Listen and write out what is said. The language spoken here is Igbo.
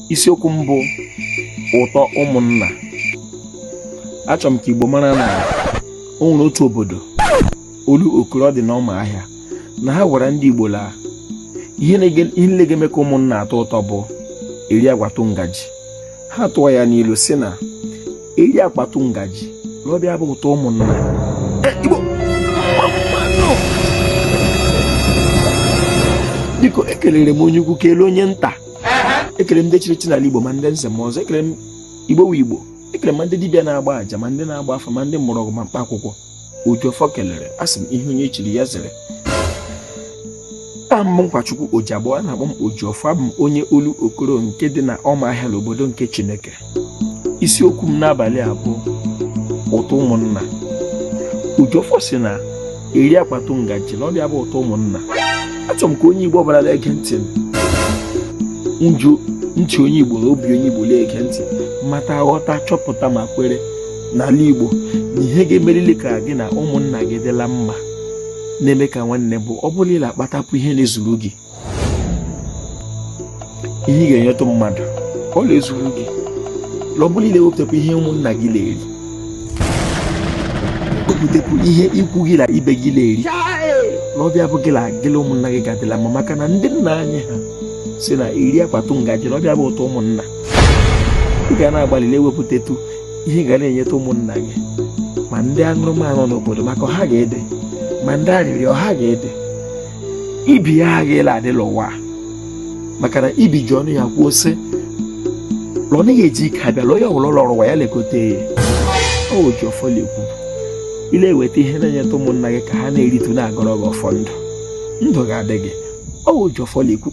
isiokwu mbụ ụtọ ụmụnna. Achọrọ m ka Igbo mara na o nwere otu obodo olu okoro dị n'ọma ahịa na ha gwara ndị Igbo la ihe niile ga-eme ka ụmụnna atọ ụtọ bụ eri agbatu ngaji. Ha tụọ ya n'ilu si na eri agbatu ngaji n'ọbịa bụ ụtọ ụmụnna. Igbo biko ekelere m onye ukwu kelee onye nta, ekele m ndị chịrị n'ala Igbo ma ndị nze ma ọzọ, ekele m Igbo wu Igbo, ekele m ndị dibịa na-agba àjà ma ndị na-agba afa ma ndị mgbọrọgwụ ma mkpa akwụkwọ. Oji Ofo kelere, asị m ihe onye chiri ya zere. Aha m Nkwachukwu Oji abụọ, a na-akpọ m Oji Ofo, abụ m onye olu okoro nke dị na ọma ahịa n'obodo nke Chineke. Isiokwu m n'abalị a bụ ụtọ ụmụnna. Oji Ofo si na eri agbatu ngaji na ọbịa bụ ụtọ ụmụnna. Achọrọ m ka onye Igbo ọbụla na-ege ntị ntị onye Igbo na obi onye Igbo na-ege ntị, mata ghọta chọpụta ma kwere n'ala Igbo na ihe ga-emerili ka gị na ụmụnna gị dịla mma na-eme ka nwanne bụ ọ bụla ile akpatapụ ihe na-ezuru gị. Ihe ị ga-enyetụ mmadụ ọ na-ezuru gị, ọ bụla ile wepụtapụ ihe ụmụnna gị na-eri, wepụtapụ ihe ikwu gị na ibe gị na-eri, na ọbịa bụ gị na gịla ụmụnna gị ga-adịla mma, maka na ndị nna anyị ha si na eri agbatu ngaji na ọbịa bụ ụtọ ụmụnna. Ị ga na-agbalị ewepụtatụ ihe ga na-enyeta ụmụnna gị, ma ndị aṅụrụmanụ n'obodo maka ọha ga-ede, ma ndị arịrịọ ọha ga-ede. Ibi ya agaghịla adịla ụwa, maka na ibi ji ọnụ ya kwuo sị lọ na ga-eji ike abịa lụọ ya ụlọ ọrụ ụwa ya lekote ya. Oji Ofo lekwu ile eweta ihe na-enyeta ụmụnna gị ka ha na-eritu na-agọrọ gị ọfọ ndụ ga-adị gị. Oji Ofo lekwu.